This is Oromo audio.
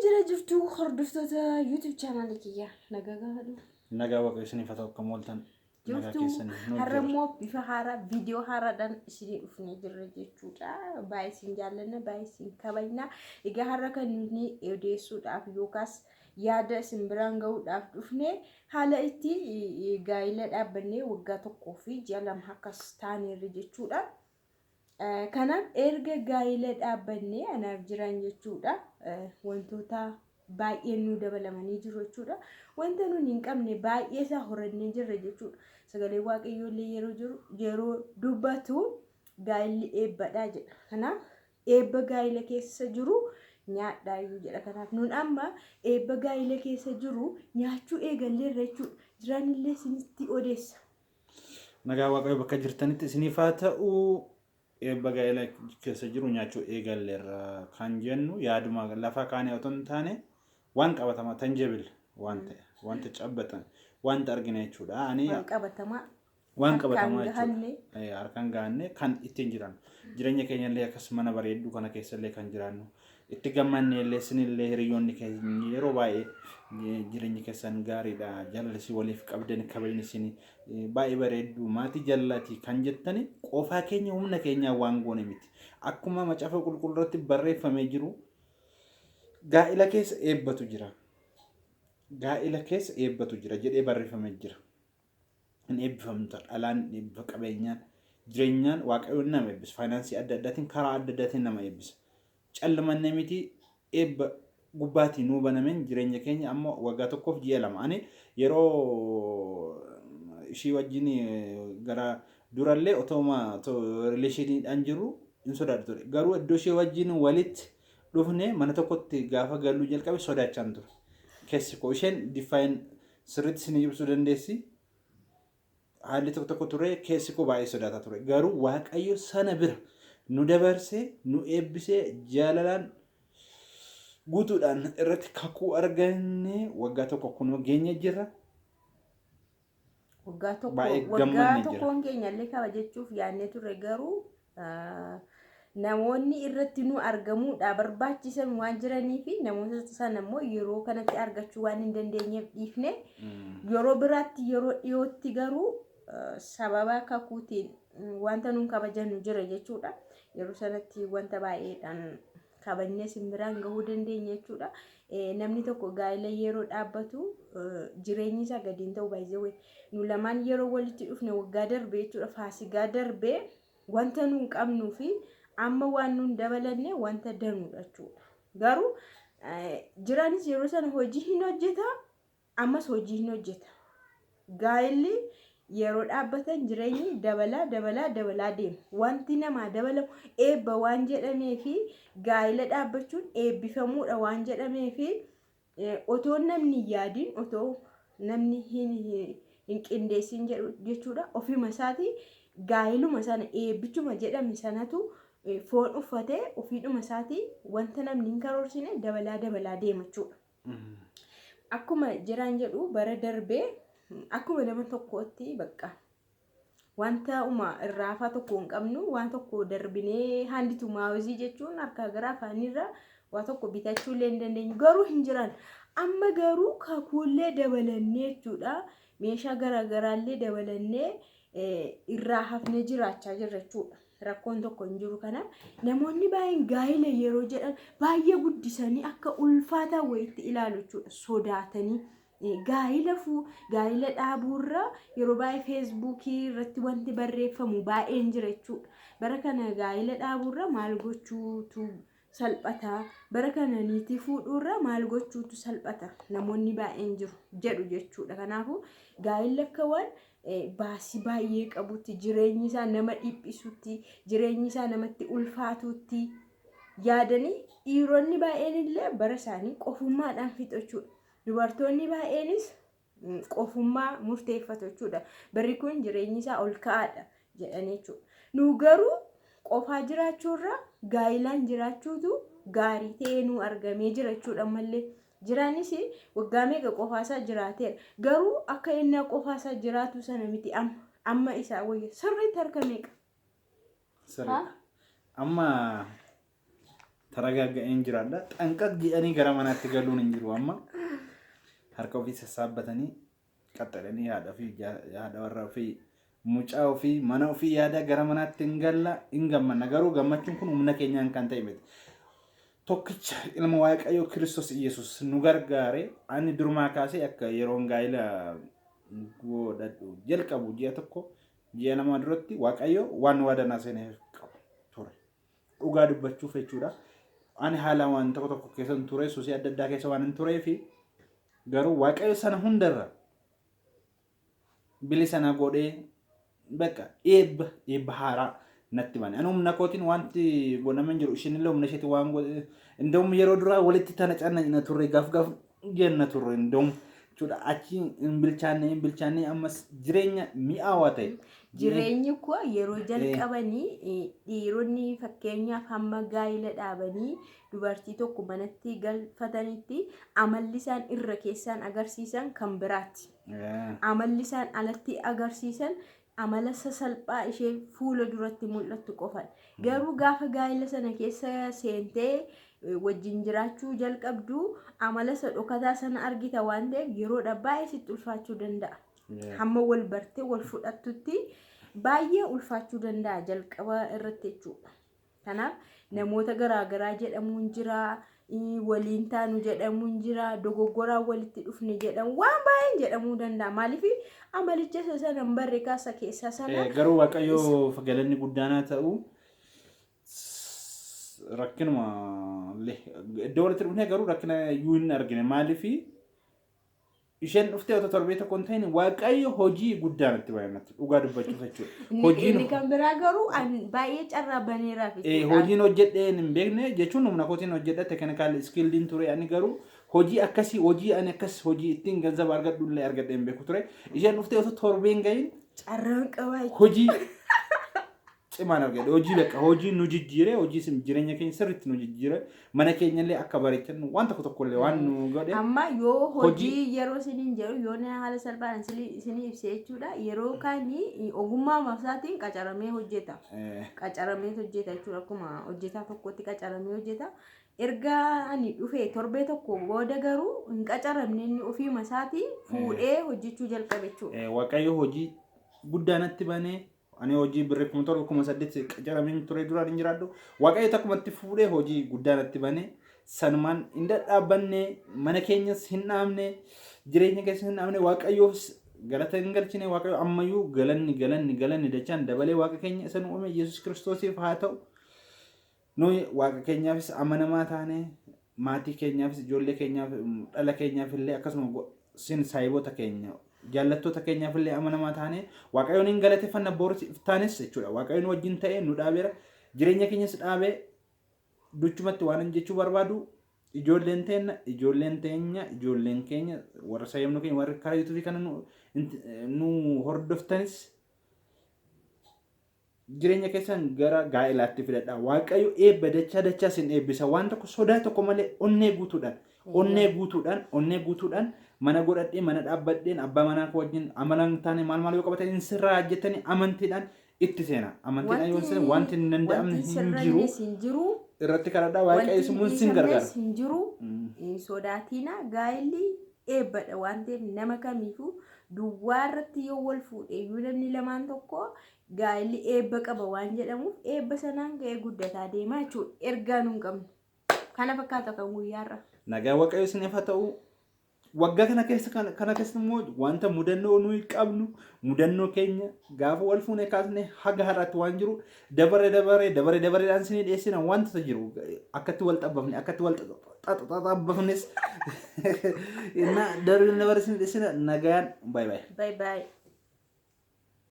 jira jirtu hordoftoota YouTube channel kiyya nagaa gaafadhu. Nagaa Waaqayyo isiniif haa ta'u akka mooltan. Nagaa Jirtu keessanii nu har'a jira. immoo bifa haaraa viidiyoo haaraadhaan isinii dhufnee jirra jechuudha. Baay'ee isin jaallanna, baay'ee isin kabajna. Egaa har'a kan nuti odeessuudhaaf yookaas yaada isin biraan gahuudhaaf dhufne haala itti gaa'ila dhaabbannee waggaa tokkoo fi ji'a lama akkas taaneerra jechuudha. Kanaaf erga gaa'ila dhaabbannee anaaf jiran jechuudha. Wantoota baay'een nu dabalamanii jiru jechuudha. Wanta nuti hin qabne baay'ee isaa horannee jirra jechuudha. Sagalee Waaqayyoo illee yeroo dubbatu gaa'illi eebbadha jedha. Kanaaf eebba gaa'ila keessa jiru nyaadhaayyuu jedha. Kanaaf nun amma eebba gaa'ila keessa jiru nyaachuu eegalleerra jechuudha. Jiraanillee isinitti odeessa. Nagaa Waaqayyo bakka jirtanitti isiniif haa ta'u. Eebba gaa'ila keessa jiru nyaachuu eegalleerra kan jennu yaaduma lafa kaanii otoo hin taane waan qabatamaa tangible waan ta'e wanta cabbatan wanta argina jechuudha. Waan qabatamaa jechuudha. Harkaan gahanne kan ittiin jiran jireenya keenya illee akkas mana bareedduu kana keessa illee kan jiraannu itti gammanne illee isinillee hiriyoonni keenya yeroo baay'ee jireenyi keessan gaariidha jaalalli waliif qabdan kabajni isin baay'ee bareedduu maatii jallati kan jettani qofaa keenya humna keenya waan goone miti akkuma macaafa qulqulluutti barreeffamee jiru gaa'ila keessa eebbatu jira. Gaa'ila keessa eebbatu jira jedhee barreeffamee jira. In eebbifamta dhalaan eebba qabeenyaan jireenyaan waaqayyoon nama eebbisa faayinaansii adda addaatiin karaa adda addaatiin nama eebbisa. Calmanne miti eebba gubbaatii nuu banameen jireenya keenya amma waggaa tokkoof ji'a lama ani yeroo ishii wajjin gara durallee otooma rileeshiniidhaan jiru hin sodaatu ture. Garuu iddoo ishee wajjin walitti dhufne mana tokkotti gaafa galuu jalqabe sodaachaan ture. Keessi koo isheen difaayin sirriitti isin ibsuu dandeessi. Haalli tokko ture keessi koo baay'ee sodaataa ture. Garuu waaqayyo sana bira nu dabarsee nu eebbisee jaalalaan guutuudhaan irratti kakuu arganne waggaa tokko kun geenya jirra. Waggaa tokkoon keenya illee kabajachuuf yaadnee turre garuu namoonni irratti nu argamuudha barbaachisan waan jiranii fi namoota sana immoo yeroo kanatti argachuu waan hin dandeenyeef dhiifne yeroo biraatti yeroo dhiyootti garuu sababa kakuutiin wanta nun kabajannu jira jechuudha. Yeroo sanatti wanta baay'eedhaan kabajnee simbiraan gahuu dandeenya jechuudha. Namni tokko gaa'ila yeroo dhaabbatu jireenyi isaa gadi hin ta'u baay'ee nu lamaan yeroo walitti dhufne waggaa darbee jechuudha. Faasigaa darbee wanta nun qabnuu fi amma waan nun dabalanne wanta danuudha jechuudha. Garuu jiraanis yeroo sana hojii hin hojjeta ammas hojii hin hojjeta. Gaa'illi yeroo dhaabbatan jireenyi dabalaa deema. Wanti namaa dabalamu eebba waan jedhamee fi gaa'ila dhaabbachuun eebbifamuudha waan jedhamee fi otoo namni yaadiin otoo namni hin qindeessin jechuudha. Ofuma isaatii gaa'iluma sana eebbichuma jedhame sanatu foon uffatee ofiidhuma isaatii wanta namni hin karoorsine dabalaa deema jechuudha. Akkuma jiraan jedhu bara darbee akkuma nama tokkootti bakka wanta irraafaa tokko hin qabnu waan tokko darbinee handitu maawuzii jechuun harka gara afaanirra waan tokko bitachuu illee hin dandeenyu garuu hin jiran amma garuu kakuullee dabalannee jechuudha meeshaa garaagaraallee dabalannee irraa hafnee jiraachaa jirra jechuudha. Rakkoon tokko hin jiru kana namoonni baay'een gaa'ila yeroo jedhan baay'ee guddisanii akka ulfaataa wayiitti ilaalu jechuudha sodaatanii. Gaa'ila dhaabuurra yeroo baay'ee feesbuukii irratti wanti barreeffamu baay'een jira jechuudha. Bara kana gaa'ila dhaabuurra maal gochuutu salphata. Bara kana niitii fuudhuurra maal gochuutu salphata. Namoonni baay'een jiru jedhu jechuudha. Kanaafuu gaa'illi akka waan baasii baay'ee qabutti jireenyi isaa nama dhiphisutti jireenyi isaa namatti ulfaatutti yaadanii dhiironni baay'een illee bara isaanii qofummaadhaan fixu jechuudha. Dubartoonni baay'eenis qofummaa murteeffatu jechuudha. Barri kun jireenyi isaa ol ka'aadha jedhanii jechuudha. Nu garuu qofaa jiraachuurra gaa'ilaan jiraachuutu gaarii ta'ee nu argamee jira jechuudha. Ammallee jiraanis waggaa meeqa qofaasaa jiraateera. Garuu akka inni qofaasaa jiraatu sana miti amma isaa wayya sirriitti harka meeqa? Amma taragagga'een jiraadha. Xanqaq jedhanii gara manaatti galuun hin jiru amma. Harka ofii sassaabbatanii qaxxalanii haadha warra ofii mucaa ofii mana ofii yaada gara manaatti hin galla hin gammanna. Garuu gammachuun kun humna keenyaan kan ta'e miti. Tokkicha ilma Waaqayyoo Kiristoos Iyesuus nu gargaare ani durumaa kaasee akka yeroon gaa'ila godhadhu jalqabu ji'a tokko ji'a lama duratti Waaqayyoo waan waadanaa seenee qabu ture. Dhugaa dubbachuuf jechuudha. Ani haala waan tokko keessan ture suusii adda addaa keessa waan hin turee fi garuu Waaqayyo sana hundarra bilisa na godhee bakka eebba haaraa natti bane. Ani humna kootiin wanti godhaman jiru ishinillee humna isheetti waan godhe እንደውም yeroo duraa walitti tanacaannaa turre gaaf jenna turre እንደውም jechuudha achi hin bilchaanne ammas jireenya mi'aawaa ta'e. Jireenyi koo yeroo jalqabanii dhiironni fakkeenyaaf hamma gaa'ila dhaabanii dubartii tokko manatti galfatanitti amalli isaan irra keessaan agarsiisan kan biraatti. Amalli isaan alatti agarsiisan amala sasalphaa ishee fuula duratti mul'attu qofan. Garuu gaafa gaa'ila sana keessa seentee wajjin jiraachuu jalqabdu amala dhokataa sana argita waan ta'eef yeroodha baay'ee sitti ulfaachuu danda'a. Hamma wal bartee wal fudhattutti baay'ee ulfaachuu danda'a jalqaba irratti jechuudha. Kanaaf namoota garaagaraa jedhamuun jira, waliin taanu jedhamuun jira, dogoggoraa walitti dhufne jedhamu waan baay'een jedhamuu danda'a. Maaliif amalicha sana hin barre kaasa keessa sana. Garuu Waaqayyoo galanni guddaanaa ta'u rakkinuma iddoo walitti dhufnee garuu rakkina iyyuu hin argine. Maaliif isheen dhuftee otoo torbee tokko hin ta'in Waaqayyo hojii guddaa natti baay'inatti dhugaa dubbachuuf jechuudha. Hojiin kan biraa garuu baay'ee carraa baneeraaf. Hojiin hojjedhee hin beekne jechuun humna kootiin hojjedha tekinikaal iskildiin ture ani garuu hojii akkasii hojii ani akkas hojii ittiin ganzaba argadhu illee argadhee hin beeku ture. Isheen dhuftee otoo torbee hin gahin carraan qabaa hojii cimaan argadhe hojii bakka hojii nu jijjiire hojii jireenya keenya sirriitti nu jijjiire mana keenyallee akka bareechannu waan tokkollee waan nu godhe. Amma yoo hojii yeroo isiniin jedhu yoo haala salphaan isinii ibsee jechuudha yeroo kaanii ogummaa maasaatiin qacaramee hojjeta. Qacaramee hojjeta jechuudha akkuma hojjetaa tokkotti qacaramee hojjeta. Erga ani dhufee torbee tokko booda garuu hin qacaramne inni ofii masaatiin fuudhee hojjechuu jalqabe jechuudha. Waaqayyo hojii guddaa natti banee ani hojii birrii 7,800 qacarameen ture duraan hin jiraadhu. Waaqayyo takkumatti fuudhee hojii guddaa natti banee sanumaan hin dadhaabbanne mana keenyas hin dhaabne jireenya keessa hin dhaabne Waaqayyoos galata hin galchine Waaqayyo ammayyuu galanni dachaan dabalee Waaqa keenya isa nu uume Yesuus Kiristoosiif haa ta'u. Nuyi Waaqa keenyaafis amanamaa taane maatii keenyaafis ijoollee keenyaaf dhala keenyaaf illee akkasuma sin saayiboota keenya jaallattoota keenyaaf illee amanamaa taane Waaqayyoon hin galateeffanna boorsiif taanes jechuudha. Waaqayyoon wajjin ta'ee nu dhaabeera jireenya keenyas dhaabee duchumatti waan jechuu barbaadu ijoolleen keenya warra saayamnu keenya warra karaa yuutuubii kana nu hordoftanis jireenya keessan gara gaa'ilaatti fidadha. Waaqayyo eebba dachaa sin eebbisa waan tokko sodaa tokko malee onnee guutuudhaan mana godhadhee mana dhaabbadheen abbaa manaa koo wajjin amalaan taane maal yoo qabatan hin sirraa hojjetanii amantiidhaan itti seena. Amantiidhaan yoo seena wanti hin danda'amne hin jiru. Irratti kadhadhaa Waaqayyo simuun sin gargaara. Hin jiru sodaatiina gaa'illi eebbadha waan ta'eef nama kamiifuu duwwaa irratti yoo wal fuudhee yoo namni lamaan tokko gaa'illi eebba qaba waan jedhamuuf eebba sanaan ga'ee guddataa deemaa jechuudha. Ergaa nu hin qabne. Kana fakkaata kan guyyaarra. Nagaa Waaqayyo isiniif haa ta'u. Waggaa kana keessa immoo wanta mudannoo nuyi qabnu mudannoo keenya gaafa wal fuunee kaasnee haga har'aatti waan jiru dabareedhaan isinii dhiyeessina wanta jiru akkatti wal xabbafne akkatti wal xaxabbafnes na dabareedhaan isinii dhiyeessina nagaan baay'ee.